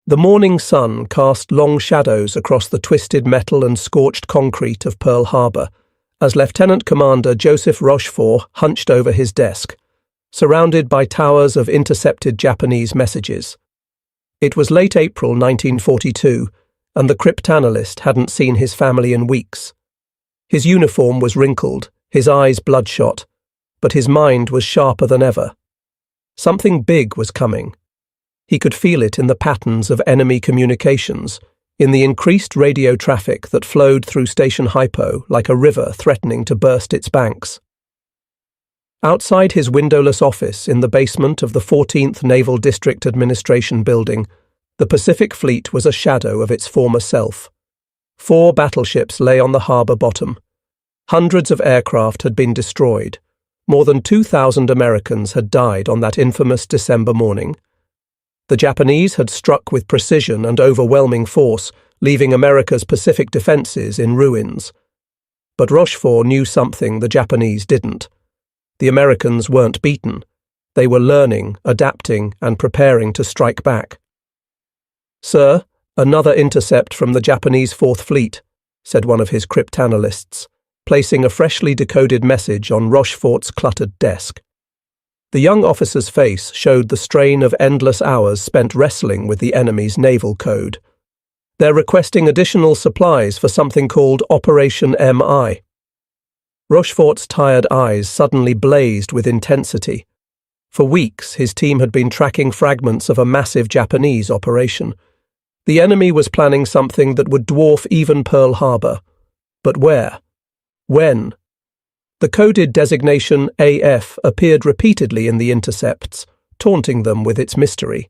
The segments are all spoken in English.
The morning sun cast long shadows across the twisted metal and scorched concrete of Pearl Harbor as Lieutenant Commander Joseph Rochefort hunched over his desk, surrounded by towers of intercepted Japanese messages. It was late April 1942, and the cryptanalyst hadn't seen his family in weeks. His uniform was wrinkled, his eyes bloodshot, but his mind was sharper than ever. Something big was coming. He could feel it in the patterns of enemy communications, in the increased radio traffic that flowed through Station Hypo like a river threatening to burst its banks. Outside his windowless office in the basement of the 14th Naval District Administration building, the Pacific Fleet was a shadow of its former self. 4 battleships lay on the harbour bottom. Hundreds of aircraft had been destroyed. More than 2,000 Americans had died on that infamous December morning. The Japanese had struck with precision and overwhelming force, leaving America's Pacific defences in ruins. But Rochefort knew something the Japanese didn't. The Americans weren't beaten. They were learning, adapting, and preparing to strike back. "Sir, another intercept from the Japanese Fourth Fleet," said one of his cryptanalysts, placing a freshly decoded message on Rochefort's cluttered desk. The young officer's face showed the strain of endless hours spent wrestling with the enemy's naval code. "They're requesting additional supplies for something called Operation MI. Rochefort's tired eyes suddenly blazed with intensity. For weeks, his team had been tracking fragments of a massive Japanese operation. The enemy was planning something that would dwarf even Pearl Harbor. But where? When? The coded designation AF appeared repeatedly in the intercepts, taunting them with its mystery.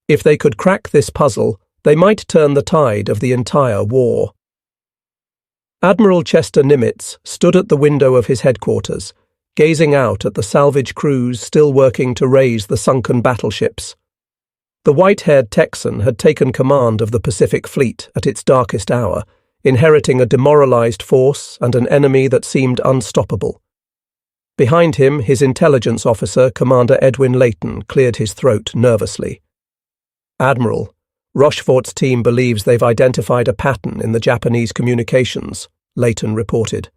If they could crack this puzzle, they might turn the tide of the entire war. Admiral Chester Nimitz stood at the window of his headquarters, gazing out at the salvage crews still working to raise the sunken battleships. The white-haired Texan had taken command of the Pacific Fleet at its darkest hour, inheriting a demoralized force and an enemy that seemed unstoppable. Behind him, his intelligence officer, Commander Edwin Layton, cleared his throat nervously. "Admiral, Rochefort's team believes they've identified a pattern in the Japanese communications," Layton reported.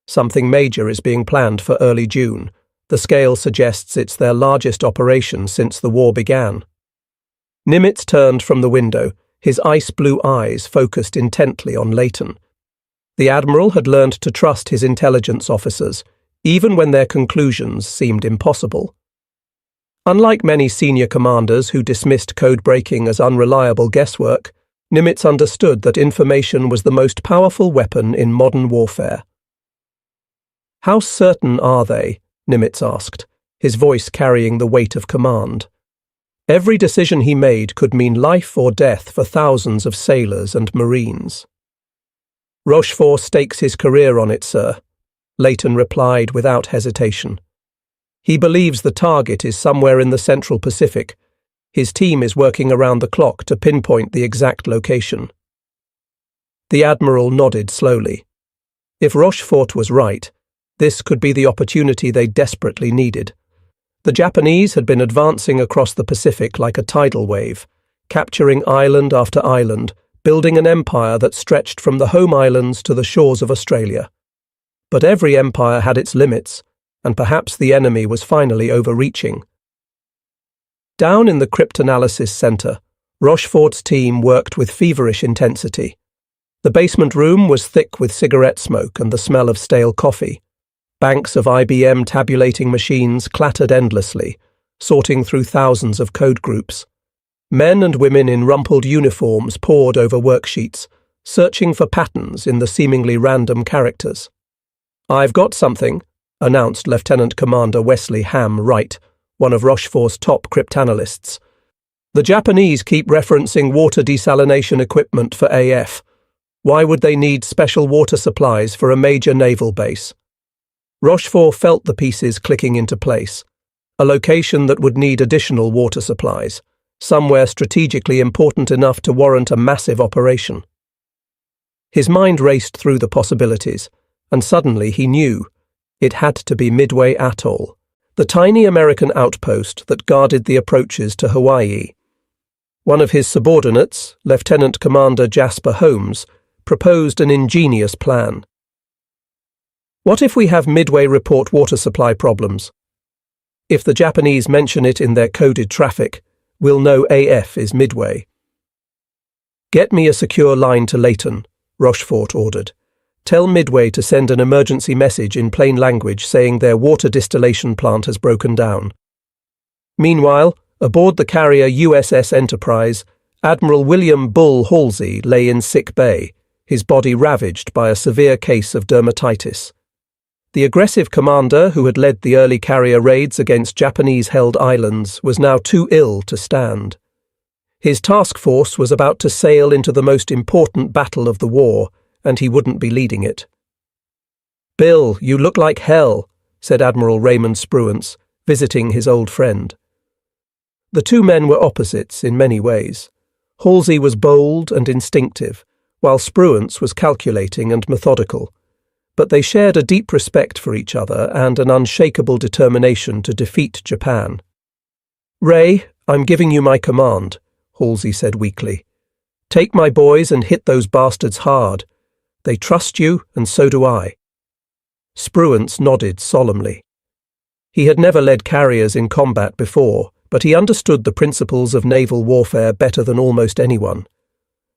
"Something major is being planned for early June. The scale suggests it's their largest operation since the war began." Nimitz turned from the window, his ice-blue eyes focused intently on Layton. The Admiral had learned to trust his intelligence officers, even when their conclusions seemed impossible. Unlike many senior commanders who dismissed code-breaking as unreliable guesswork, Nimitz understood that information was the most powerful weapon in modern warfare. "How certain are they?" Nimitz asked, his voice carrying the weight of command. Every decision he made could mean life or death for thousands of sailors and Marines. "Rochefort stakes his career on it, sir," Layton replied without hesitation. "He believes the target is somewhere in the Central Pacific. His team is working around the clock to pinpoint the exact location." The Admiral nodded slowly. If Rochefort was right, this could be the opportunity they desperately needed. The Japanese had been advancing across the Pacific like a tidal wave, capturing island after island, building an empire that stretched from the home islands to the shores of Australia. But every empire had its limits, and perhaps the enemy was finally overreaching. Down in the cryptanalysis center, Rochefort's team worked with feverish intensity. The basement room was thick with cigarette smoke and the smell of stale coffee. Banks of IBM tabulating machines clattered endlessly, sorting through thousands of code groups. Men and women in rumpled uniforms pored over worksheets, searching for patterns in the seemingly random characters. "I've got something," announced Lieutenant Commander Wesley Ham Wright, one of Rochefort's top cryptanalysts. "The Japanese keep referencing water desalination equipment for AF. Why would they need special water supplies for a major naval base?" Rochefort felt the pieces clicking into place. A location that would need additional water supplies, somewhere strategically important enough to warrant a massive operation. His mind raced through the possibilities, and suddenly he knew it had to be Midway Atoll, the tiny American outpost that guarded the approaches to Hawaii. One of his subordinates, Lieutenant Commander Jasper Holmes, proposed an ingenious plan. What if we have Midway report water supply problems? If the Japanese mention it in their coded traffic, we'll know AF is Midway. Get me a secure line to Leighton, Rochefort ordered. Tell Midway to send an emergency message in plain language saying their water distillation plant has broken down. Meanwhile, aboard the carrier USS Enterprise, Admiral William Bull Halsey lay in sick bay, his body ravaged by a severe case of dermatitis. The aggressive commander who had led the early carrier raids against Japanese-held islands was now too ill to stand. His task force was about to sail into the most important battle of the war, and he wouldn't be leading it. "Bill, you look like hell," said Admiral Raymond Spruance, visiting his old friend. The two men were opposites in many ways. Halsey was bold and instinctive, while Spruance was calculating and methodical. But they shared a deep respect for each other and an unshakable determination to defeat Japan. "Ray, I'm giving you my command," Halsey said weakly. "Take my boys and hit those bastards hard. They trust you, and so do I." Spruance nodded solemnly. He had never led carriers in combat before, but he understood the principles of naval warfare better than almost anyone.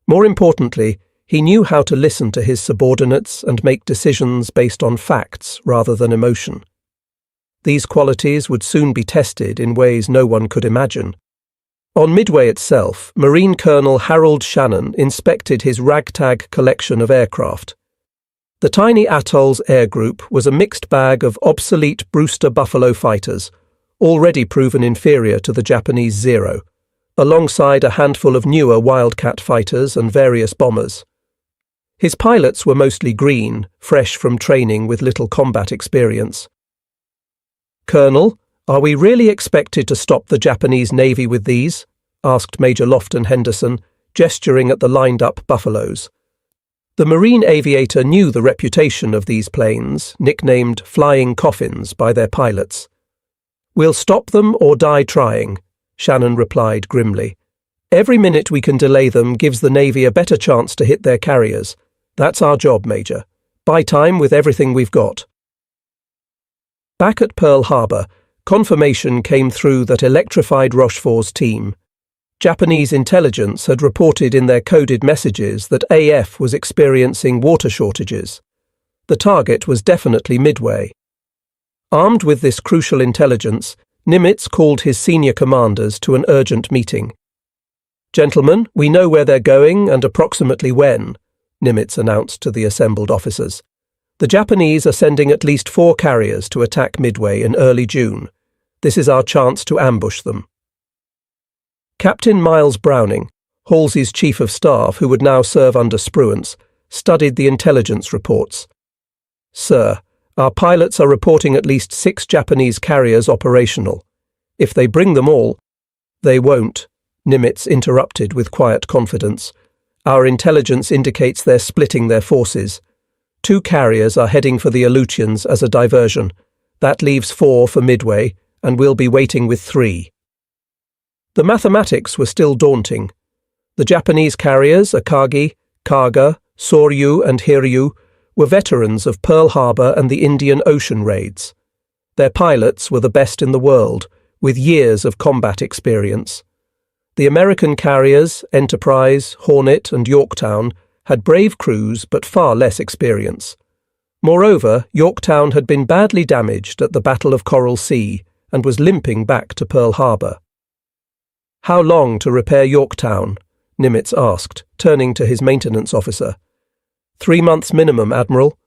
More importantly, he knew how to listen to his subordinates and make decisions based on facts rather than emotion. These qualities would soon be tested in ways no one could imagine. On Midway itself, Marine Colonel Harold Shannon inspected his ragtag collection of aircraft. The tiny atoll's air group was a mixed bag of obsolete Brewster Buffalo fighters, already proven inferior to the Japanese Zero, alongside a handful of newer Wildcat fighters and various bombers. His pilots were mostly green, fresh from training with little combat experience. "Colonel, are we really expected to stop the Japanese Navy with these?" asked Major Lofton Henderson, gesturing at the lined-up Buffaloes. The Marine aviator knew the reputation of these planes, nicknamed flying coffins by their pilots. "We'll stop them or die trying," Shannon replied grimly. "Every minute we can delay them gives the Navy a better chance to hit their carriers. That's our job, Major. Buy time with everything we've got." Back at Pearl Harbor, confirmation came through that electrified Rochefort's team. Japanese intelligence had reported in their coded messages that AF was experiencing water shortages. The target was definitely Midway. Armed with this crucial intelligence, Nimitz called his senior commanders to an urgent meeting. "Gentlemen, we know where they're going and approximately when," Nimitz announced to the assembled officers. "The Japanese are sending at least 4 carriers to attack Midway in early June. This is our chance to ambush them." Captain Miles Browning, Halsey's chief of staff who would now serve under Spruance, studied the intelligence reports. "Sir, our pilots are reporting at least 6 Japanese carriers operational. If they bring them all—" "They won't," Nimitz interrupted with quiet confidence. "Our intelligence indicates they're splitting their forces. 2 carriers are heading for the Aleutians as a diversion. That leaves 4 for Midway, and we'll be waiting with 3. The mathematics were still daunting. The Japanese carriers, Akagi, Kaga, Soryu and Hiryu, were veterans of Pearl Harbor and the Indian Ocean raids. Their pilots were the best in the world, with years of combat experience. The American carriers, Enterprise, Hornet and Yorktown, had brave crews but far less experience. Moreover, Yorktown had been badly damaged at the Battle of Coral Sea and was limping back to Pearl Harbor. "How long to repair Yorktown?" Nimitz asked, turning to his maintenance officer. 3 months minimum, Admiral."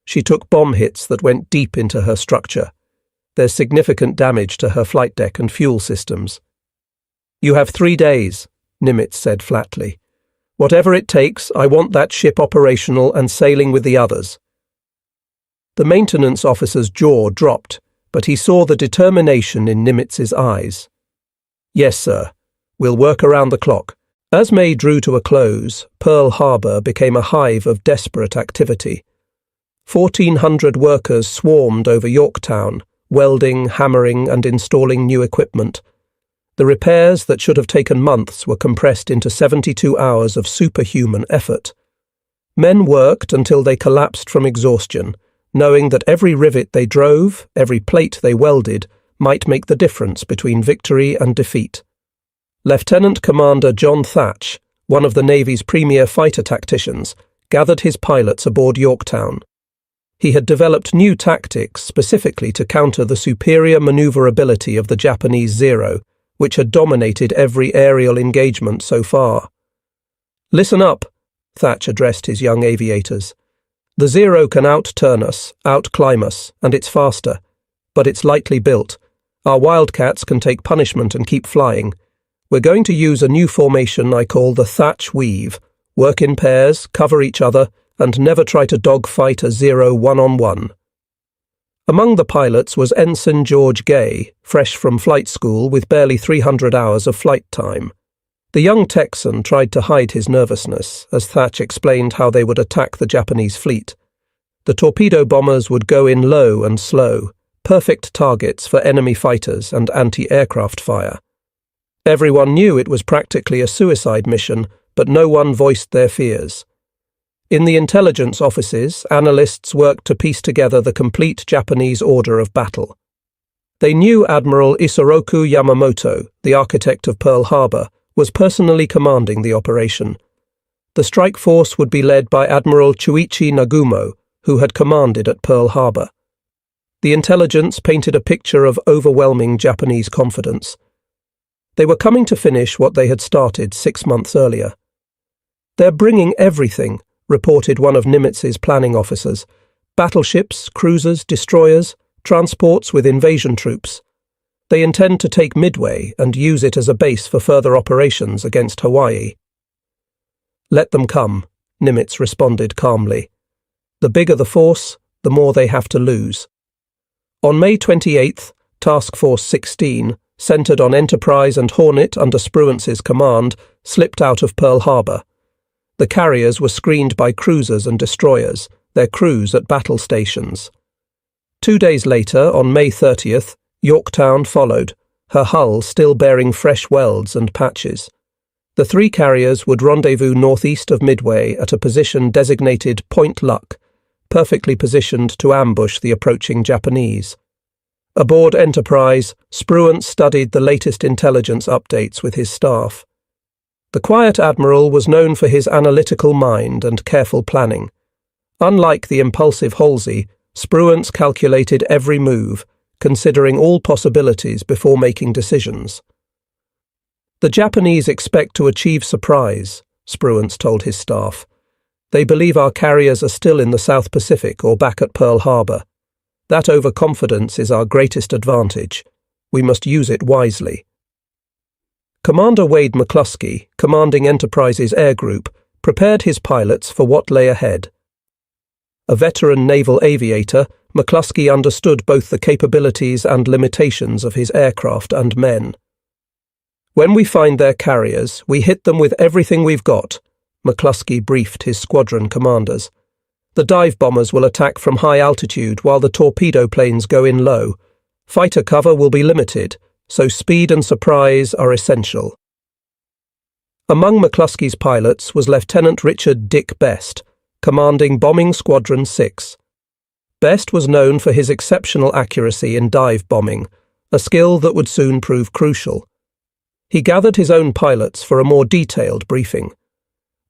She took bomb hits that went deep into her structure. There's significant damage to her flight deck and fuel systems. "You have 3 days, Nimitz said flatly. "Whatever it takes, I want that ship operational and sailing with the others." The maintenance officer's jaw dropped, but he saw the determination in Nimitz's eyes. "Yes, sir. We'll work around the clock." As May drew to a close, Pearl Harbor became a hive of desperate activity. 1,400 workers swarmed over Yorktown, welding, hammering, and installing new equipment. The repairs that should have taken months were compressed into 72 hours of superhuman effort. Men worked until they collapsed from exhaustion, knowing that every rivet they drove, every plate they welded, might make the difference between victory and defeat. Lieutenant Commander John Thatch, one of the Navy's premier fighter tacticians, gathered his pilots aboard Yorktown. He had developed new tactics specifically to counter the superior maneuverability of the Japanese Zero, which had dominated every aerial engagement so far. "Listen up," Thatch addressed his young aviators. "The Zero can outturn us, outclimb us, and it's faster. But it's lightly built. Our Wildcats can take punishment and keep flying. We're going to use a new formation I call the Thatch Weave. Work in pairs, cover each other, and never try to dogfight a Zero one-on-one." Among the pilots was Ensign George Gay, fresh from flight school with barely 300 hours of flight time. The young Texan tried to hide his nervousness as Thatch explained how they would attack the Japanese fleet. The torpedo bombers would go in low and slow, perfect targets for enemy fighters and anti-aircraft fire. Everyone knew it was practically a suicide mission, but no one voiced their fears. In the intelligence offices, analysts worked to piece together the complete Japanese order of battle. They knew Admiral Isoroku Yamamoto, the architect of Pearl Harbor, was personally commanding the operation. The strike force would be led by Admiral Chuichi Nagumo, who had commanded at Pearl Harbor. The intelligence painted a picture of overwhelming Japanese confidence. They were coming to finish what they had started 6 months earlier. "They're bringing everything," reported one of Nimitz's planning officers. "Battleships, cruisers, destroyers, transports with invasion troops. They intend to take Midway and use it as a base for further operations against Hawaii." "Let them come," Nimitz responded calmly. "The bigger the force, the more they have to lose." On May 28th, Task Force 16, centered on Enterprise and Hornet under Spruance's command, slipped out of Pearl Harbor. The carriers were screened by cruisers and destroyers, their crews at battle stations. 2 days later, on May 30th, Yorktown followed, her hull still bearing fresh welds and patches. The 3 carriers would rendezvous northeast of Midway at a position designated Point Luck, perfectly positioned to ambush the approaching Japanese. Aboard Enterprise, Spruance studied the latest intelligence updates with his staff. The quiet admiral was known for his analytical mind and careful planning. Unlike the impulsive Halsey, Spruance calculated every move, considering all possibilities before making decisions. "The Japanese expect to achieve surprise," Spruance told his staff. "They believe our carriers are still in the South Pacific or back at Pearl Harbor. That overconfidence is our greatest advantage. We must use it wisely." Commander Wade McCluskey, commanding Enterprise's air group, prepared his pilots for what lay ahead. A veteran naval aviator, McCluskey understood both the capabilities and limitations of his aircraft and men. "When we find their carriers, we hit them with everything we've got," McCluskey briefed his squadron commanders. "The dive bombers will attack from high altitude while the torpedo planes go in low. Fighter cover will be limited, so speed and surprise are essential." Among McCluskey's pilots was Lieutenant Richard Dick Best, commanding Bombing Squadron 6. Best was known for his exceptional accuracy in dive bombing, a skill that would soon prove crucial. He gathered his own pilots for a more detailed briefing.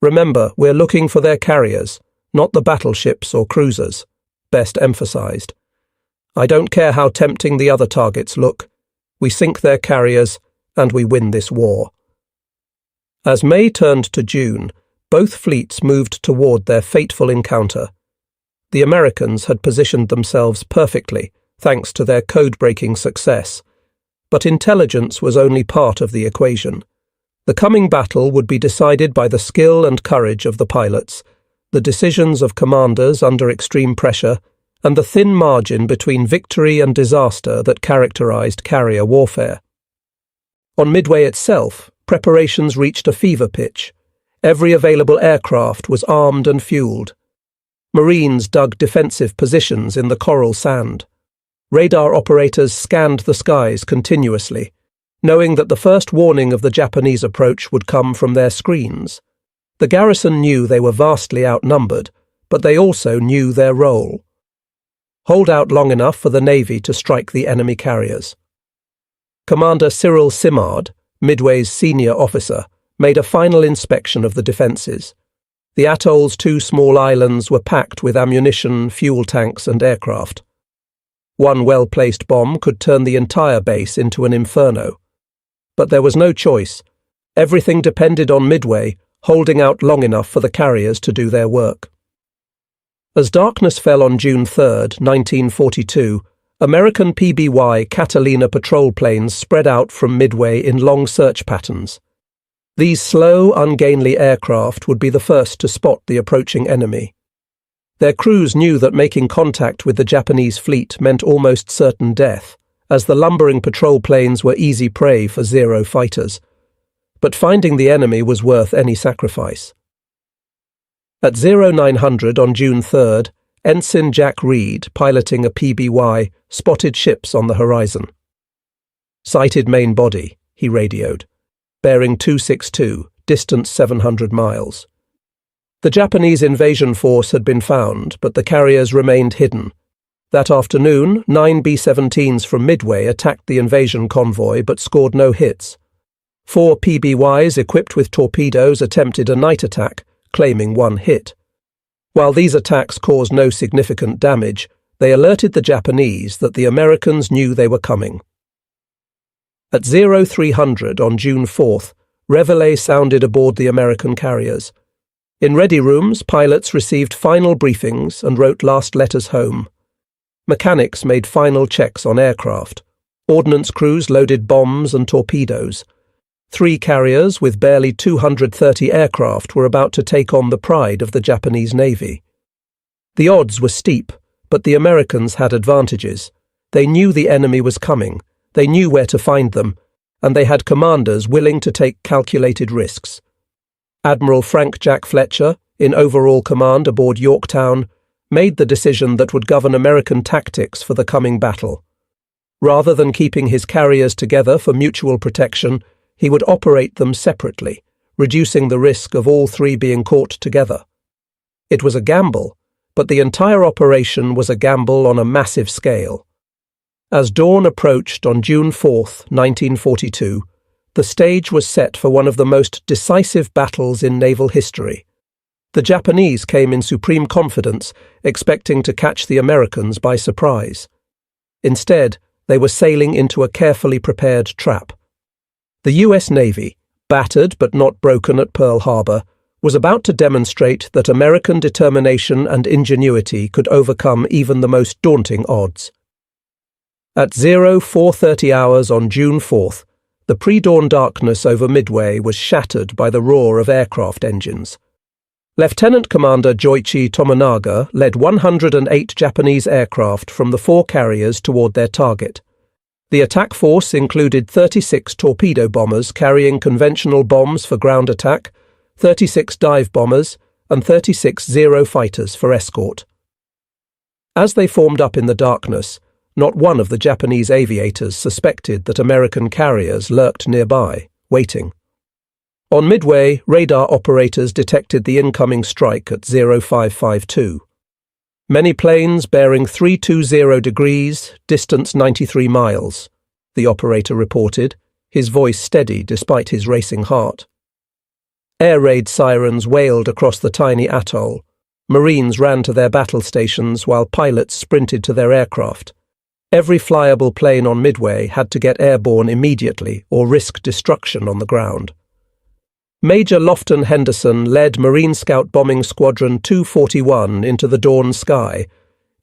"Remember, we're looking for their carriers, not the battleships or cruisers," Best emphasized. "I don't care how tempting the other targets look. We sink their carriers, and we win this war." As May turned to June, both fleets moved toward their fateful encounter. The Americans had positioned themselves perfectly, thanks to their code-breaking success. But intelligence was only part of the equation. The coming battle would be decided by the skill and courage of the pilots, the decisions of commanders under extreme pressure, and the thin margin between victory and disaster that characterized carrier warfare. On Midway itself, preparations reached a fever pitch. Every available aircraft was armed and fueled. Marines dug defensive positions in the coral sand. Radar operators scanned the skies continuously. knowing that the first warning of the Japanese approach would come from their screens. The garrison knew they were vastly outnumbered, but they also knew their role. Hold out long enough for the Navy to strike the enemy carriers. Commander Cyril Simard, Midway's senior officer, made a final inspection of the defences. The atoll's 2 small islands were packed with ammunition, fuel tanks and aircraft. One well-placed bomb could turn the entire base into an inferno. But there was no choice. Everything depended on Midway holding out long enough for the carriers to do their work. As darkness fell on June 3, 1942, American PBY Catalina patrol planes spread out from Midway in long search patterns. These slow, ungainly aircraft would be the first to spot the approaching enemy. Their crews knew that making contact with the Japanese fleet meant almost certain death, as the lumbering patrol planes were easy prey for Zero fighters. But finding the enemy was worth any sacrifice. At 0900 on June 3rd, Ensign Jack Reed, piloting a PBY, spotted ships on the horizon. "Sighted main body," he radioed. "Bearing 262, distance 700 miles. The Japanese invasion force had been found, but the carriers remained hidden. That afternoon, 9 B-17s from Midway attacked the invasion convoy but scored no hits. 4 PBYs equipped with torpedoes attempted a night attack, claiming 1 hit. While these attacks caused no significant damage, they alerted the Japanese that the Americans knew they were coming. At 0300 on June 4th, reveille sounded aboard the American carriers. In ready rooms, pilots received final briefings and wrote last letters home. Mechanics made final checks on aircraft. Ordnance crews loaded bombs and torpedoes. 3 carriers with barely 230 aircraft were about to take on the pride of the Japanese Navy. The odds were steep, but the Americans had advantages. They knew the enemy was coming, they knew where to find them, and they had commanders willing to take calculated risks. Admiral Frank Jack Fletcher, in overall command aboard Yorktown, made the decision that would govern American tactics for the coming battle. Rather than keeping his carriers together for mutual protection, he would operate them separately, reducing the risk of all 3 being caught together. It was a gamble, but the entire operation was a gamble on a massive scale. As dawn approached on June 4, 1942, the stage was set for one of the most decisive battles in naval history. The Japanese came in supreme confidence, expecting to catch the Americans by surprise. Instead, they were sailing into a carefully prepared trap. The US Navy, battered but not broken at Pearl Harbor, was about to demonstrate that American determination and ingenuity could overcome even the most daunting odds. At 0430 hours on June 4th, the pre-dawn darkness over Midway was shattered by the roar of aircraft engines. Lieutenant Commander Joichi Tomonaga led 108 Japanese aircraft from the 4 carriers toward their target. The attack force included 36 torpedo bombers carrying conventional bombs for ground attack, 36 dive bombers, and 36 Zero fighters for escort. As they formed up in the darkness, not one of the Japanese aviators suspected that American carriers lurked nearby, waiting. On Midway, radar operators detected the incoming strike at 0552. Many planes bearing 320 degrees, distance 93 miles, the operator reported, his voice steady despite his racing heart. Air raid sirens wailed across the tiny atoll. Marines ran to their battle stations while pilots sprinted to their aircraft. Every flyable plane on Midway had to get airborne immediately or risk destruction on the ground. Major Lofton Henderson led Marine Scout Bombing Squadron 241 into the dawn sky,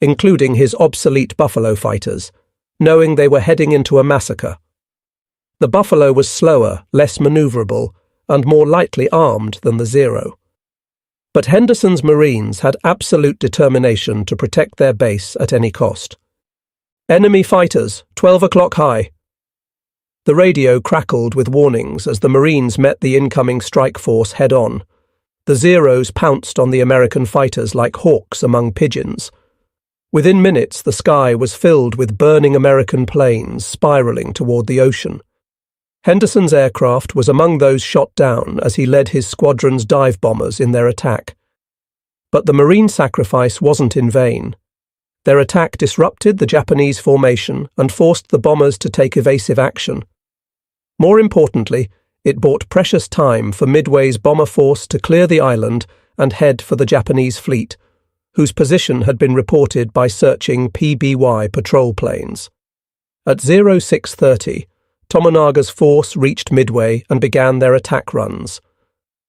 including his obsolete Buffalo fighters, knowing they were heading into a massacre. The Buffalo was slower, less maneuverable, and more lightly armed than the Zero. But Henderson's Marines had absolute determination to protect their base at any cost. "Enemy fighters, 12 o'clock high." The radio crackled with warnings as the Marines met the incoming strike force head-on. The Zeros pounced on the American fighters like hawks among pigeons. Within minutes, the sky was filled with burning American planes spiraling toward the ocean. Henderson's aircraft was among those shot down as he led his squadron's dive bombers in their attack. But the Marine sacrifice wasn't in vain. Their attack disrupted the Japanese formation and forced the bombers to take evasive action. More importantly, it bought precious time for Midway's bomber force to clear the island and head for the Japanese fleet, whose position had been reported by searching PBY patrol planes. At 0630, Tomonaga's force reached Midway and began their attack runs.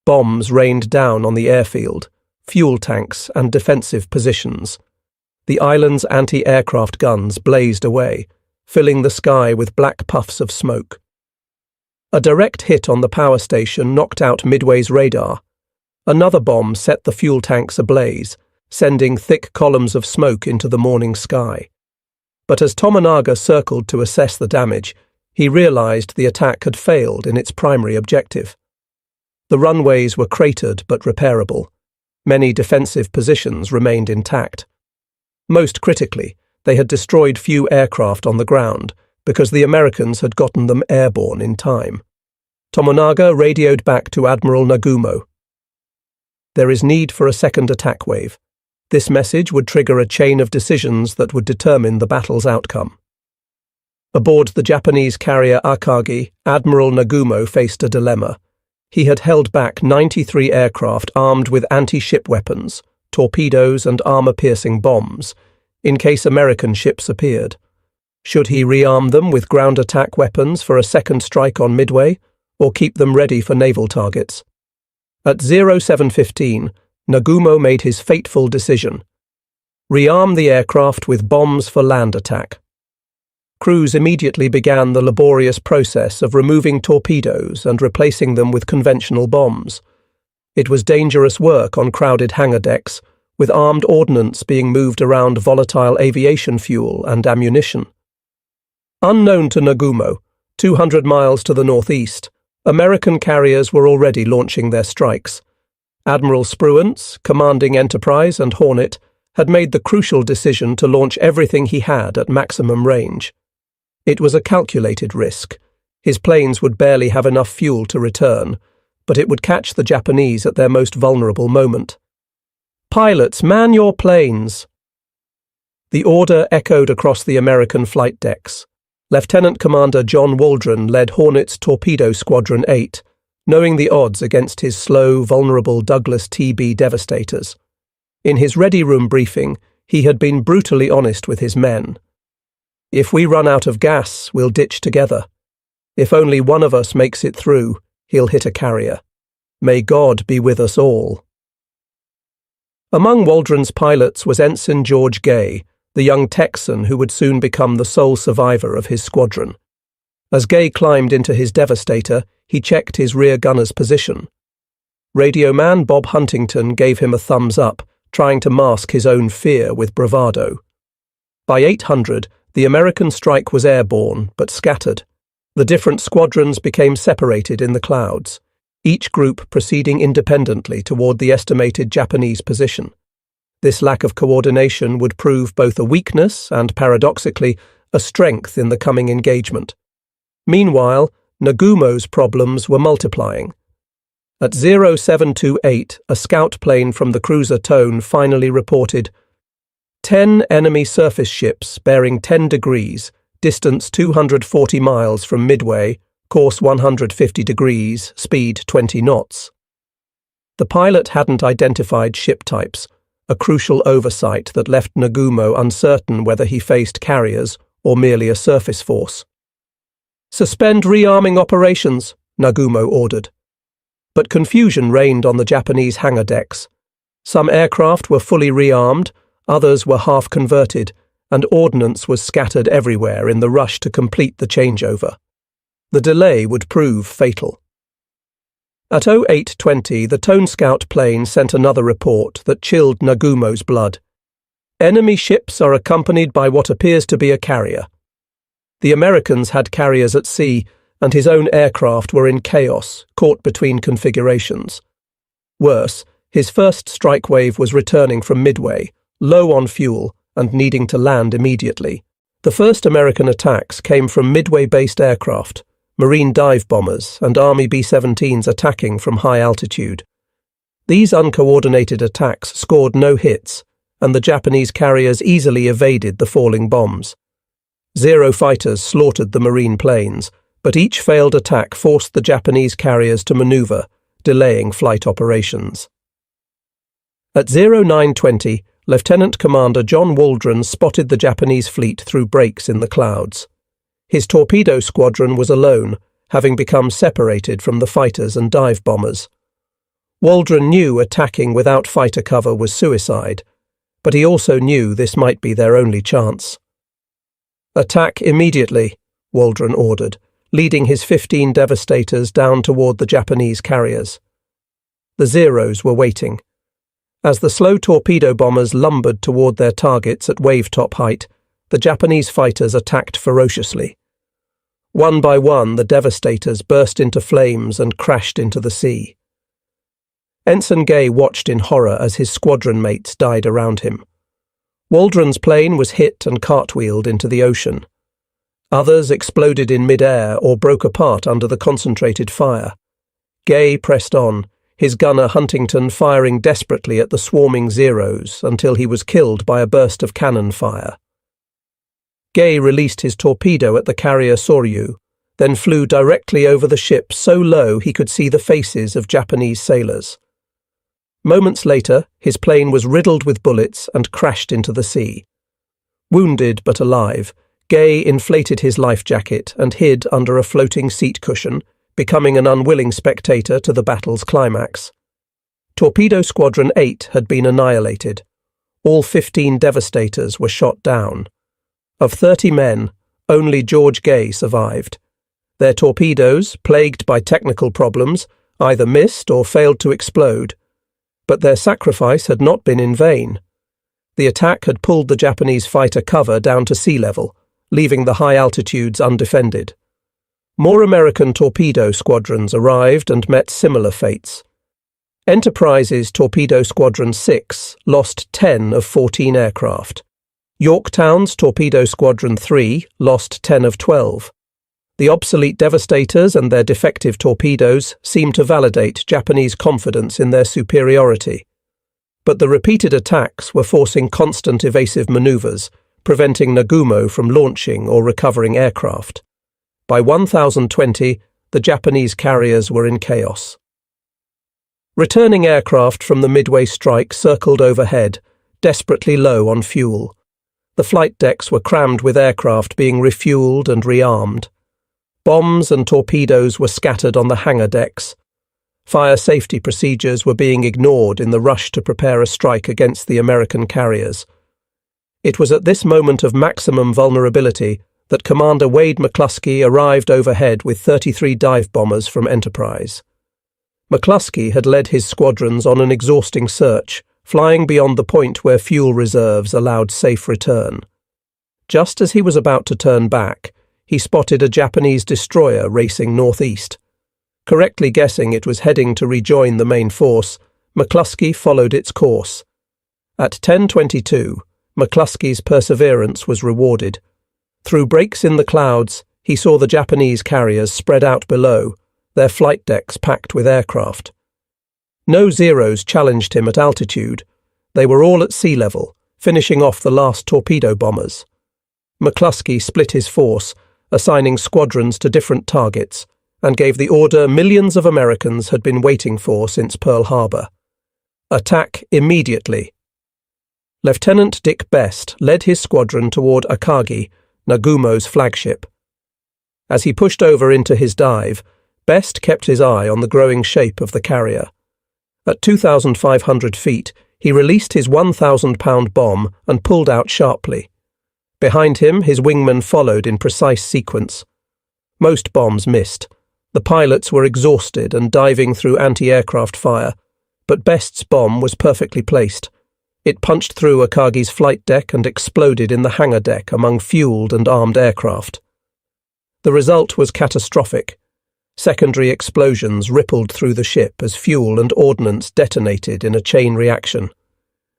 Bombs rained down on the airfield, fuel tanks and defensive positions. The island's anti-aircraft guns blazed away, filling the sky with black puffs of smoke. A direct hit on the power station knocked out Midway's radar. Another bomb set the fuel tanks ablaze, sending thick columns of smoke into the morning sky. But as Tomonaga circled to assess the damage, he realized the attack had failed in its primary objective. The runways were cratered but repairable. Many defensive positions remained intact. Most critically, they had destroyed few aircraft on the ground because the Americans had gotten them airborne in time. Tomonaga radioed back to Admiral Nagumo. "There is need for a second attack wave. This message would trigger a chain of decisions that would determine the battle's outcome." Aboard the Japanese carrier Akagi, Admiral Nagumo faced a dilemma. He had held back 93 aircraft armed with anti-ship weapons, torpedoes and armor-piercing bombs, in case American ships appeared. Should he rearm them with ground attack weapons for a second strike on Midway, or keep them ready for naval targets? At 0715, Nagumo made his fateful decision. Rearm the aircraft with bombs for land attack. Crews immediately began the laborious process of removing torpedoes and replacing them with conventional bombs. It was dangerous work on crowded hangar decks, with armed ordnance being moved around volatile aviation fuel and ammunition. Unknown to Nagumo, 200 miles to the northeast, American carriers were already launching their strikes. Admiral Spruance, commanding Enterprise and Hornet, had made the crucial decision to launch everything he had at maximum range. It was a calculated risk. His planes would barely have enough fuel to return, but it would catch the Japanese at their most vulnerable moment. "Pilots, man your planes!" The order echoed across the American flight decks. Lieutenant Commander John Waldron led Hornet's Torpedo Squadron 8, knowing the odds against his slow, vulnerable Douglas TB Devastators. In his ready room briefing, he had been brutally honest with his men. "If we run out of gas, we'll ditch together. If only one of us makes it through, he'll hit a carrier. May God be with us all." Among Waldron's pilots was Ensign George Gay, the young Texan who would soon become the sole survivor of his squadron. As Gay climbed into his Devastator, he checked his rear gunner's position. Radio man Bob Huntington gave him a thumbs up, trying to mask his own fear with bravado. By 800, the American strike was airborne, but scattered. The different squadrons became separated in the clouds, each group proceeding independently toward the estimated Japanese position. This lack of coordination would prove both a weakness and, paradoxically, a strength in the coming engagement. Meanwhile, Nagumo's problems were multiplying. At 0728, a scout plane from the cruiser Tone finally reported 10 enemy surface ships bearing 10 degrees, distance 240 miles from Midway, course 150 degrees, speed 20 knots. The pilot hadn't identified ship types, a crucial oversight that left Nagumo uncertain whether he faced carriers or merely a surface force. "Suspend rearming operations," Nagumo ordered. But confusion reigned on the Japanese hangar decks. Some aircraft were fully rearmed, others were half-converted, and ordnance was scattered everywhere in the rush to complete the changeover. The delay would prove fatal. At 0820, the Tone Scout plane sent another report that chilled Nagumo's blood. "Enemy ships are accompanied by what appears to be a carrier." The Americans had carriers at sea, and his own aircraft were in chaos, caught between configurations. Worse, his first strike wave was returning from Midway, low on fuel and needing to land immediately. The first American attacks came from Midway-based aircraft, Marine dive bombers, and Army B-17s attacking from high altitude. These uncoordinated attacks scored no hits, and the Japanese carriers easily evaded the falling bombs. Zero fighters slaughtered the Marine planes, but each failed attack forced the Japanese carriers to maneuver, delaying flight operations. At 0920, Lieutenant Commander John Waldron spotted the Japanese fleet through breaks in the clouds. His torpedo squadron was alone, having become separated from the fighters and dive bombers. Waldron knew attacking without fighter cover was suicide, but he also knew this might be their only chance. "Attack immediately," Waldron ordered, leading his 15 devastators down toward the Japanese carriers. The Zeros were waiting. As the slow torpedo bombers lumbered toward their targets at wave-top height, the Japanese fighters attacked ferociously. One by one, the devastators burst into flames and crashed into the sea. Ensign Gay watched in horror as his squadron mates died around him. Waldron's plane was hit and cartwheeled into the ocean. Others exploded in mid-air or broke apart under the concentrated fire. Gay pressed on, his gunner Huntington firing desperately at the swarming Zeros until he was killed by a burst of cannon fire. Gay released his torpedo at the carrier Soryu, then flew directly over the ship so low he could see the faces of Japanese sailors. Moments later, his plane was riddled with bullets and crashed into the sea. Wounded but alive, Gay inflated his life jacket and hid under a floating seat cushion, becoming an unwilling spectator to the battle's climax. Torpedo Squadron 8 had been annihilated. All 15 devastators were shot down. Of 30 men, only George Gay survived. Their torpedoes, plagued by technical problems, either missed or failed to explode. But their sacrifice had not been in vain. The attack had pulled the Japanese fighter cover down to sea level, leaving the high altitudes undefended. More American torpedo squadrons arrived and met similar fates. Enterprise's Torpedo Squadron 6 lost 10 of 14 aircraft. Yorktown's Torpedo Squadron 3 lost 10 of 12. The obsolete devastators and their defective torpedoes seemed to validate Japanese confidence in their superiority. But the repeated attacks were forcing constant evasive maneuvers, preventing Nagumo from launching or recovering aircraft. By 1020, the Japanese carriers were in chaos. Returning aircraft from the Midway strike circled overhead, desperately low on fuel. The flight decks were crammed with aircraft being refueled and rearmed. Bombs and torpedoes were scattered on the hangar decks. Fire safety procedures were being ignored in the rush to prepare a strike against the American carriers. It was at this moment of maximum vulnerability that Commander Wade McCluskey arrived overhead with 33 dive bombers from Enterprise. McCluskey had led his squadrons on an exhausting search, flying beyond the point where fuel reserves allowed safe return. Just as he was about to turn back, he spotted a Japanese destroyer racing northeast. Correctly guessing it was heading to rejoin the main force, McCluskey followed its course. At 10:22, McCluskey's perseverance was rewarded. Through breaks in the clouds, he saw the Japanese carriers spread out below, their flight decks packed with aircraft. No Zeros challenged him at altitude. They were all at sea level, finishing off the last torpedo bombers. McCluskey split his force, assigning squadrons to different targets, and gave the order millions of Americans had been waiting for since Pearl Harbor. Attack immediately. Lieutenant Dick Best led his squadron toward Akagi, Nagumo's flagship. As he pushed over into his dive, Best kept his eye on the growing shape of the carrier. At 2,500 feet, he released his 1,000-pound bomb and pulled out sharply. Behind him, his wingmen followed in precise sequence. Most bombs missed. The pilots were exhausted and diving through anti-aircraft fire, but Best's bomb was perfectly placed. It punched through Akagi's flight deck and exploded in the hangar deck among fueled and armed aircraft. The result was catastrophic. Secondary explosions rippled through the ship as fuel and ordnance detonated in a chain reaction.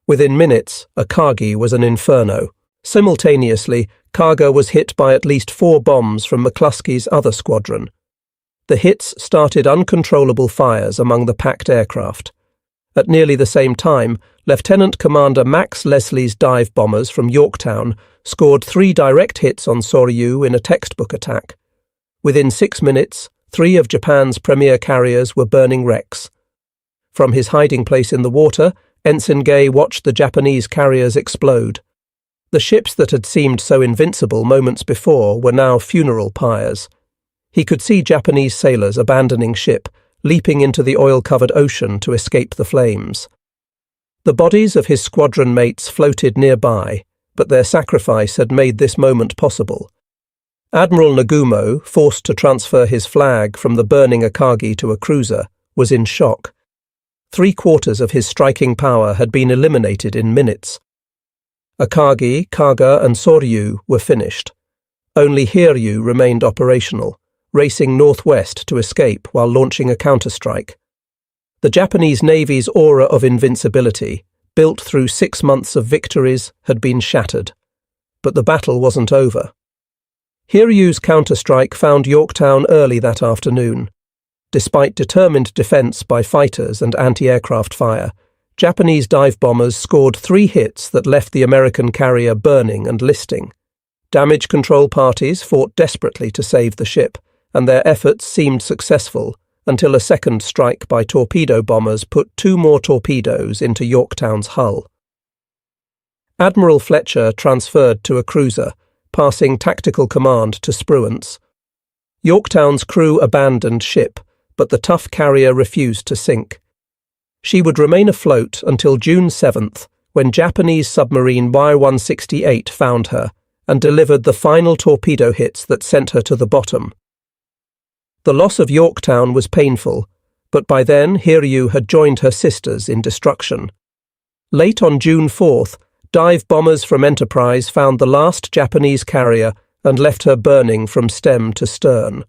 Within minutes, Akagi was an inferno. Simultaneously, Kaga was hit by at least 4 bombs from McCluskey's other squadron, The hits started uncontrollable fires among the packed aircraft. At nearly the same time, Lieutenant Commander Max Leslie's dive bombers from Yorktown scored 3 direct hits on Soryu in a textbook attack. Within 6 minutes, 3 of Japan's premier carriers were burning wrecks. From his hiding place in the water, Ensign Gay watched the Japanese carriers explode. The ships that had seemed so invincible moments before were now funeral pyres. He could see Japanese sailors abandoning ship, leaping into the oil-covered ocean to escape the flames. The bodies of his squadron mates floated nearby, but their sacrifice had made this moment possible. Admiral Nagumo, forced to transfer his flag from the burning Akagi to a cruiser, was in shock. 3/4 of his striking power had been eliminated in minutes. Akagi, Kaga and Soryu were finished. Only Hiryu remained operational, racing northwest to escape while launching a counterstrike. The Japanese Navy's aura of invincibility, built through 6 months of victories, had been shattered. But the battle wasn't over. Hiryu's counterstrike found Yorktown early that afternoon. Despite determined defense by fighters and anti-aircraft fire, Japanese dive bombers scored 3 hits that left the American carrier burning and listing. Damage control parties fought desperately to save the ship, and their efforts seemed successful until a second strike by torpedo bombers put 2 more torpedoes into Yorktown's hull. Admiral Fletcher transferred to a cruiser, passing tactical command to Spruance. Yorktown's crew abandoned ship, but the tough carrier refused to sink. She would remain afloat until June 7th, when Japanese submarine Y-168 found her and delivered the final torpedo hits that sent her to the bottom. The loss of Yorktown was painful, but by then Hiryu had joined her sisters in destruction. Late on June 4th, dive bombers from Enterprise found the last Japanese carrier and left her burning from stem to stern.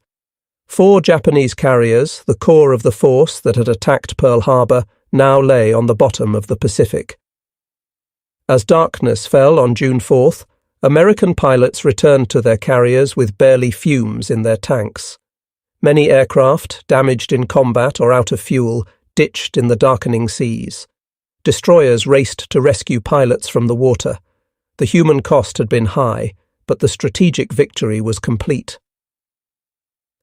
4 Japanese carriers, the core of the force that had attacked Pearl Harbor, now lay on the bottom of the Pacific. As darkness fell on June 4th, American pilots returned to their carriers with barely fumes in their tanks. Many aircraft, damaged in combat or out of fuel, ditched in the darkening seas. Destroyers raced to rescue pilots from the water. The human cost had been high, but the strategic victory was complete.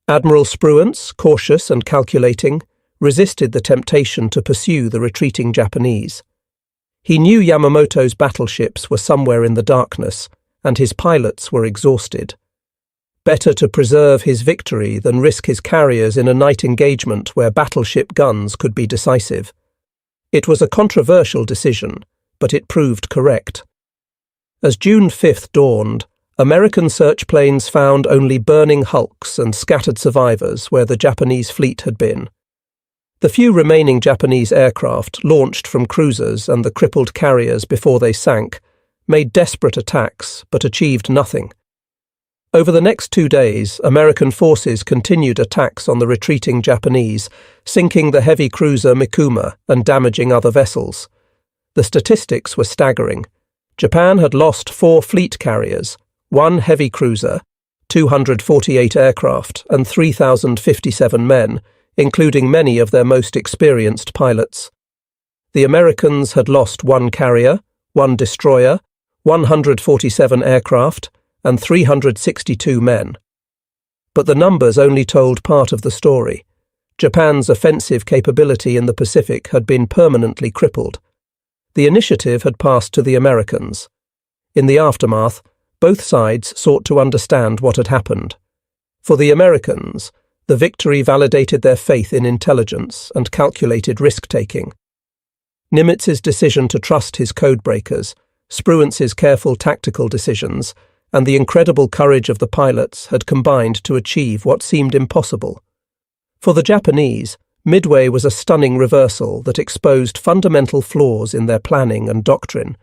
Admiral Spruance, cautious and calculating, resisted the temptation to pursue the retreating Japanese. He knew Yamamoto's battleships were somewhere in the darkness, and his pilots were exhausted. Better to preserve his victory than risk his carriers in a night engagement where battleship guns could be decisive. It was a controversial decision, but it proved correct. As June 5th dawned, American search planes found only burning hulks and scattered survivors where the Japanese fleet had been. The few remaining Japanese aircraft, launched from cruisers and the crippled carriers before they sank, made desperate attacks but achieved nothing. Over the next 2 days, American forces continued attacks on the retreating Japanese, sinking the heavy cruiser Mikuma and damaging other vessels. The statistics were staggering. Japan had lost 4 fleet carriers, 1 heavy cruiser, 248 aircraft, and 3,057 men, including many of their most experienced pilots. The Americans had lost 1 carrier, 1 destroyer, 147 aircraft, and 362 men. But the numbers only told part of the story. Japan's offensive capability in the Pacific had been permanently crippled. The initiative had passed to the Americans. In the aftermath, both sides sought to understand what had happened. For the Americans, the victory validated their faith in intelligence and calculated risk-taking. Nimitz's decision to trust his codebreakers, Spruance's careful tactical decisions, and the incredible courage of the pilots had combined to achieve what seemed impossible. For the Japanese, Midway was a stunning reversal that exposed fundamental flaws in their planning and doctrine.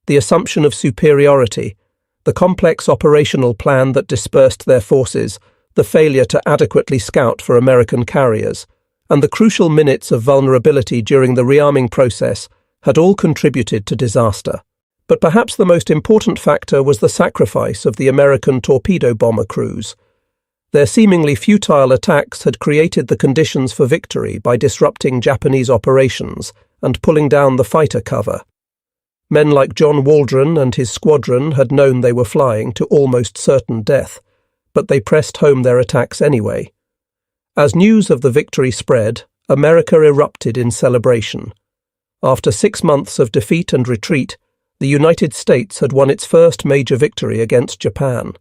The assumption of superiority, the complex operational plan that dispersed their forces, the failure to adequately scout for American carriers, and the crucial minutes of vulnerability during the rearming process had all contributed to disaster. But perhaps the most important factor was the sacrifice of the American torpedo bomber crews. Their seemingly futile attacks had created the conditions for victory by disrupting Japanese operations and pulling down the fighter cover. Men like John Waldron and his squadron had known they were flying to almost certain death, but they pressed home their attacks anyway. As news of the victory spread, America erupted in celebration. After 6 months of defeat and retreat, the United States had won its first major victory against Japan.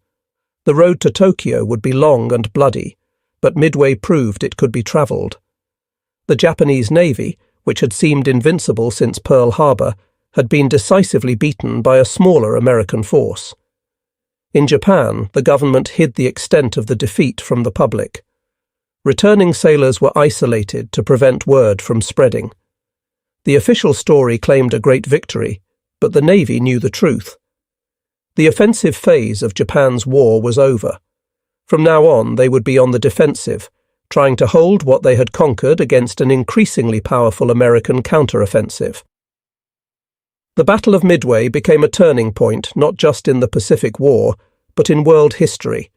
The road to Tokyo would be long and bloody, but Midway proved it could be travelled. The Japanese Navy, which had seemed invincible since Pearl Harbor, had been decisively beaten by a smaller American force. In Japan, the government hid the extent of the defeat from the public. Returning sailors were isolated to prevent word from spreading. The official story claimed a great victory, but the Navy knew the truth. The offensive phase of Japan's war was over. From now on, they would be on the defensive, trying to hold what they had conquered against an increasingly powerful American counteroffensive. The Battle of Midway became a turning point not just in the Pacific War, but in world history.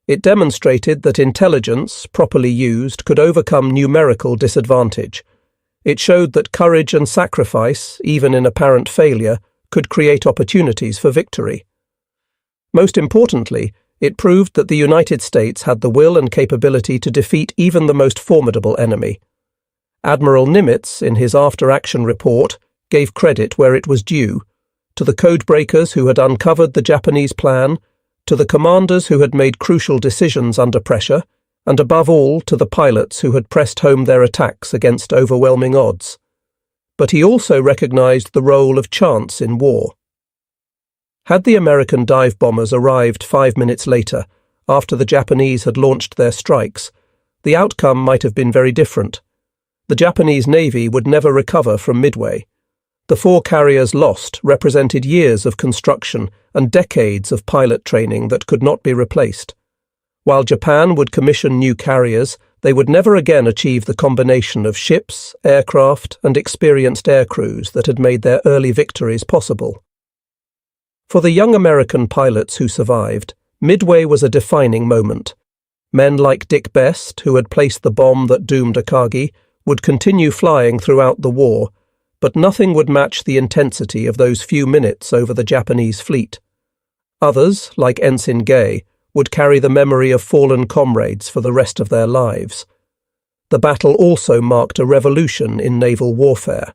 It demonstrated that intelligence, properly used, could overcome numerical disadvantage. It showed that courage and sacrifice, even in apparent failure, could create opportunities for victory. Most importantly, it proved that the United States had the will and capability to defeat even the most formidable enemy. Admiral Nimitz, in his after-action report, gave credit where it was due, to the codebreakers who had uncovered the Japanese plan, to the commanders who had made crucial decisions under pressure, and above all to the pilots who had pressed home their attacks against overwhelming odds. But he also recognized the role of chance in war. Had the American dive bombers arrived 5 minutes later, after the Japanese had launched their strikes, the outcome might have been very different. The Japanese Navy would never recover from Midway. The 4 carriers lost represented years of construction and decades of pilot training that could not be replaced. While Japan would commission new carriers, they would never again achieve the combination of ships, aircraft, and experienced air crews that had made their early victories possible. For the young American pilots who survived, Midway was a defining moment. Men like Dick Best, who had placed the bomb that doomed Akagi, would continue flying throughout the war, but nothing would match the intensity of those few minutes over the Japanese fleet. Others, like Ensign Gay, would carry the memory of fallen comrades for the rest of their lives. The battle also marked a revolution in naval warfare.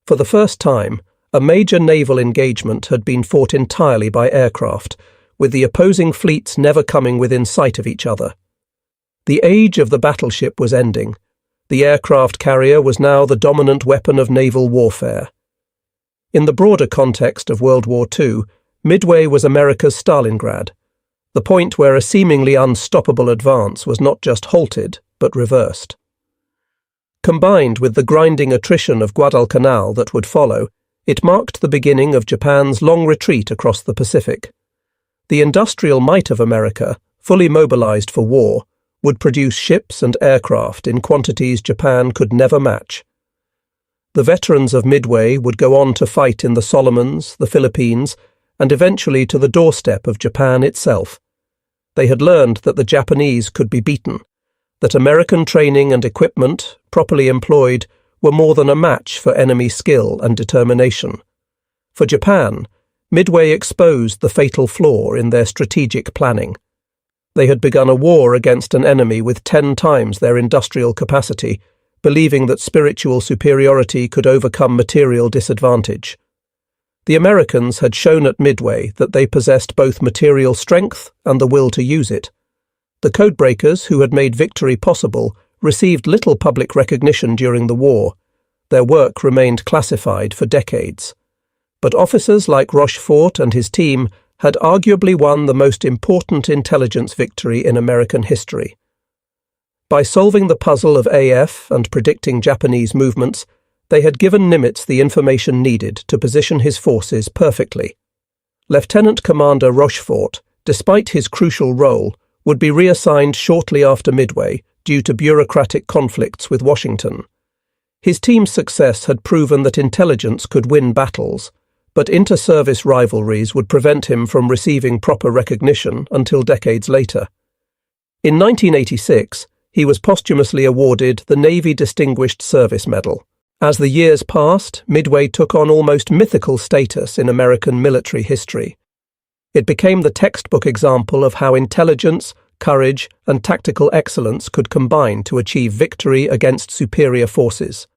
For the first time, a major naval engagement had been fought entirely by aircraft, with the opposing fleets never coming within sight of each other. The age of the battleship was ending. The aircraft carrier was now the dominant weapon of naval warfare. In the broader context of World War II, Midway was America's Stalingrad, the point where a seemingly unstoppable advance was not just halted, but reversed. Combined with the grinding attrition of Guadalcanal that would follow, it marked the beginning of Japan's long retreat across the Pacific. The industrial might of America, fully mobilized for war, would produce ships and aircraft in quantities Japan could never match. The veterans of Midway would go on to fight in the Solomons, the Philippines, and eventually to the doorstep of Japan itself. They had learned that the Japanese could be beaten, that American training and equipment, properly employed, were more than a match for enemy skill and determination. For Japan, Midway exposed the fatal flaw in their strategic planning. They had begun a war against an enemy with 10 times their industrial capacity, believing that spiritual superiority could overcome material disadvantage. The Americans had shown at Midway that they possessed both material strength and the will to use it. The codebreakers who had made victory possible received little public recognition during the war. Their work remained classified for decades. But officers like Rochefort and his team had arguably won the most important intelligence victory in American history. By solving the puzzle of AF and predicting Japanese movements, they had given Nimitz the information needed to position his forces perfectly. Lieutenant Commander Rochefort, despite his crucial role, would be reassigned shortly after Midway due to bureaucratic conflicts with Washington. His team's success had proven that intelligence could win battles, but inter-service rivalries would prevent him from receiving proper recognition until decades later. In 1986, he was posthumously awarded the Navy Distinguished Service Medal. As the years passed, Midway took on almost mythical status in American military history. It became the textbook example of how intelligence, courage, and tactical excellence could combine to achieve victory against superior forces.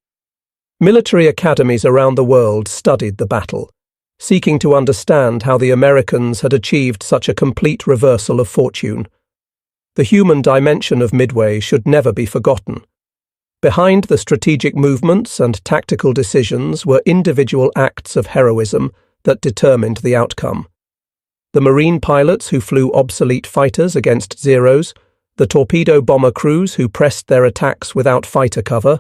Military academies around the world studied the battle, seeking to understand how the Americans had achieved such a complete reversal of fortune. The human dimension of Midway should never be forgotten. Behind the strategic movements and tactical decisions were individual acts of heroism that determined the outcome. The Marine pilots who flew obsolete fighters against Zeros, the torpedo bomber crews who pressed their attacks without fighter cover,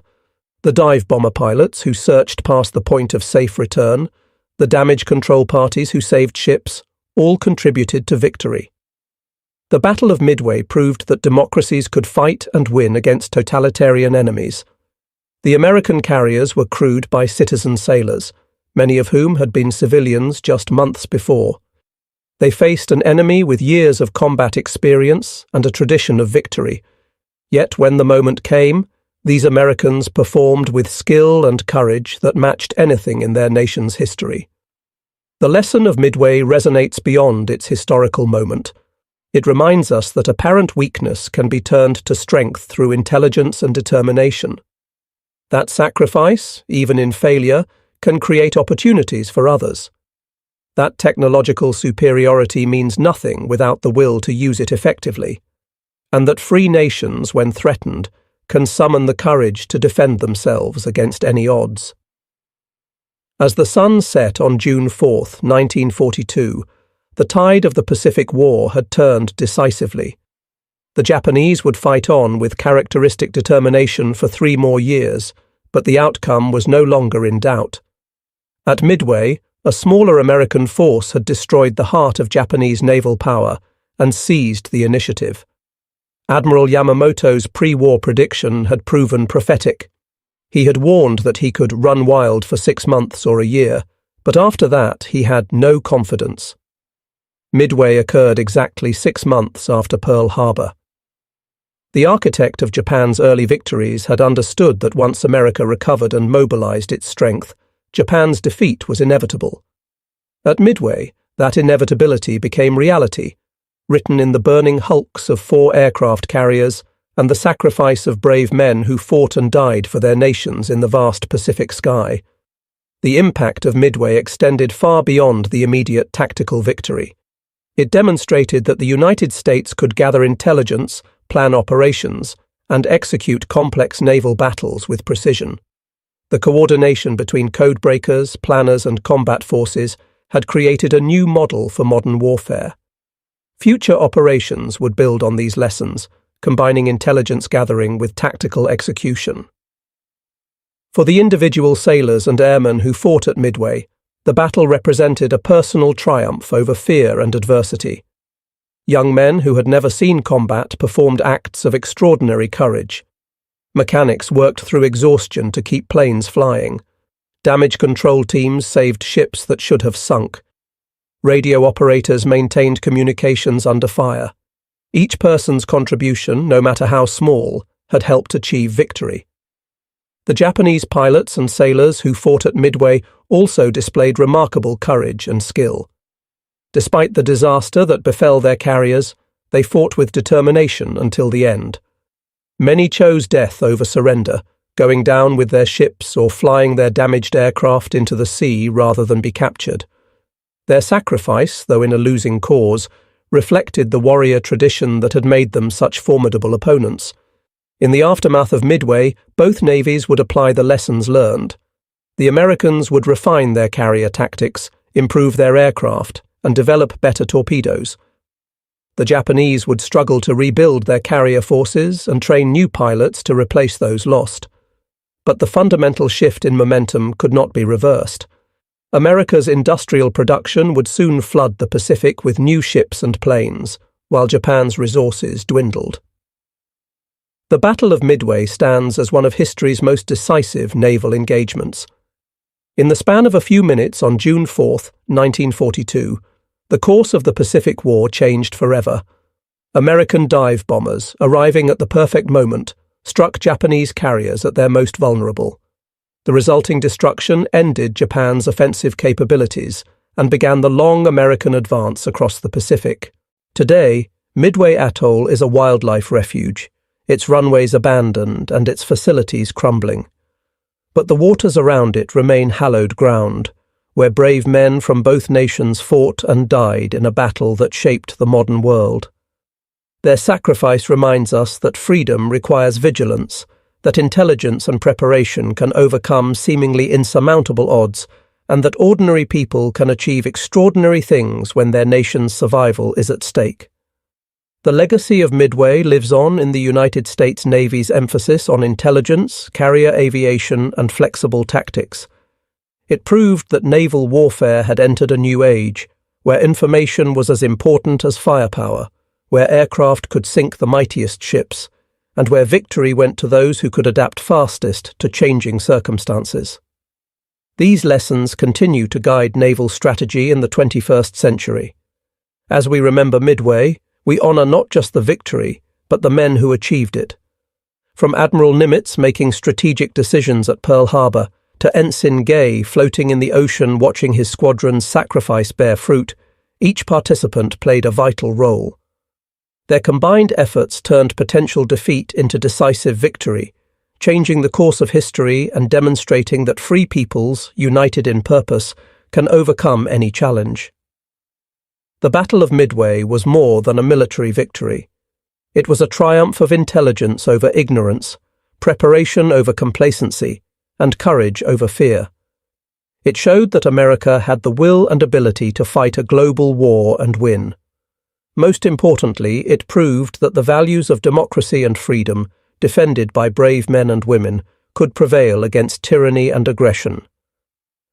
the dive bomber pilots who searched past the point of safe return, the damage control parties who saved ships, all contributed to victory. The Battle of Midway proved that democracies could fight and win against totalitarian enemies. The American carriers were crewed by citizen sailors, many of whom had been civilians just months before. They faced an enemy with years of combat experience and a tradition of victory. Yet when the moment came, these Americans performed with skill and courage that matched anything in their nation's history. The lesson of Midway resonates beyond its historical moment. It reminds us that apparent weakness can be turned to strength through intelligence and determination. That sacrifice, even in failure, can create opportunities for others. That technological superiority means nothing without the will to use it effectively, and that free nations, when threatened, can summon the courage to defend themselves against any odds. As the sun set on June 4, 1942, the tide of the Pacific War had turned decisively. The Japanese would fight on with characteristic determination for 3 more years, but the outcome was no longer in doubt. At Midway, a smaller American force had destroyed the heart of Japanese naval power and seized the initiative. Admiral Yamamoto's pre-war prediction had proven prophetic. He had warned that he could run wild for 6 months or a year, but after that he had no confidence. Midway occurred exactly 6 months after Pearl Harbor. The architect of Japan's early victories had understood that once America recovered and mobilized its strength, Japan's defeat was inevitable. At Midway, that inevitability became reality, written in the burning hulks of 4 aircraft carriers and the sacrifice of brave men who fought and died for their nations in the vast Pacific sky. The impact of Midway extended far beyond the immediate tactical victory. It demonstrated that the United States could gather intelligence, plan operations, and execute complex naval battles with precision. The coordination between codebreakers, planners, and combat forces had created a new model for modern warfare. Future operations would build on these lessons, combining intelligence gathering with tactical execution. For the individual sailors and airmen who fought at Midway, the battle represented a personal triumph over fear and adversity. Young men who had never seen combat performed acts of extraordinary courage. Mechanics worked through exhaustion to keep planes flying. Damage control teams saved ships that should have sunk. Radio operators maintained communications under fire. Each person's contribution, no matter how small, had helped achieve victory. The Japanese pilots and sailors who fought at Midway also displayed remarkable courage and skill. Despite the disaster that befell their carriers, they fought with determination until the end. Many chose death over surrender, going down with their ships or flying their damaged aircraft into the sea rather than be captured. Their sacrifice, though in a losing cause, reflected the warrior tradition that had made them such formidable opponents. In the aftermath of Midway, both navies would apply the lessons learned. The Americans would refine their carrier tactics, improve their aircraft, and develop better torpedoes. The Japanese would struggle to rebuild their carrier forces and train new pilots to replace those lost. But the fundamental shift in momentum could not be reversed. America's industrial production would soon flood the Pacific with new ships and planes, while Japan's resources dwindled. The Battle of Midway stands as one of history's most decisive naval engagements. In the span of a few minutes on June 4, 1942, the course of the Pacific War changed forever. American dive bombers, arriving at the perfect moment, struck Japanese carriers at their most vulnerable. The resulting destruction ended Japan's offensive capabilities and began the long American advance across the Pacific. Today, Midway Atoll is a wildlife refuge, its runways abandoned and its facilities crumbling. But the waters around it remain hallowed ground, where brave men from both nations fought and died in a battle that shaped the modern world. Their sacrifice reminds us that freedom requires vigilance, that intelligence and preparation can overcome seemingly insurmountable odds, and that ordinary people can achieve extraordinary things when their nation's survival is at stake. The legacy of Midway lives on in the United States Navy's emphasis on intelligence, carrier aviation, and flexible tactics. It proved that naval warfare had entered a new age, where information was as important as firepower, where aircraft could sink the mightiest ships, and where victory went to those who could adapt fastest to changing circumstances. These lessons continue to guide naval strategy in the 21st century. As we remember Midway, we honour not just the victory, but the men who achieved it. From Admiral Nimitz making strategic decisions at Pearl Harbor, to Ensign Gay floating in the ocean watching his squadron's sacrifice bear fruit, each participant played a vital role. Their combined efforts turned potential defeat into decisive victory, changing the course of history and demonstrating that free peoples, united in purpose, can overcome any challenge. The Battle of Midway was more than a military victory. It was a triumph of intelligence over ignorance, preparation over complacency, and courage over fear. It showed that America had the will and ability to fight a global war and win. Most importantly, it proved that the values of democracy and freedom, defended by brave men and women, could prevail against tyranny and aggression.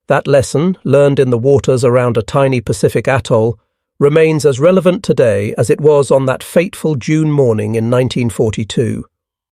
That lesson, learned in the waters around a tiny Pacific atoll, remains as relevant today as it was on that fateful June morning in 1942.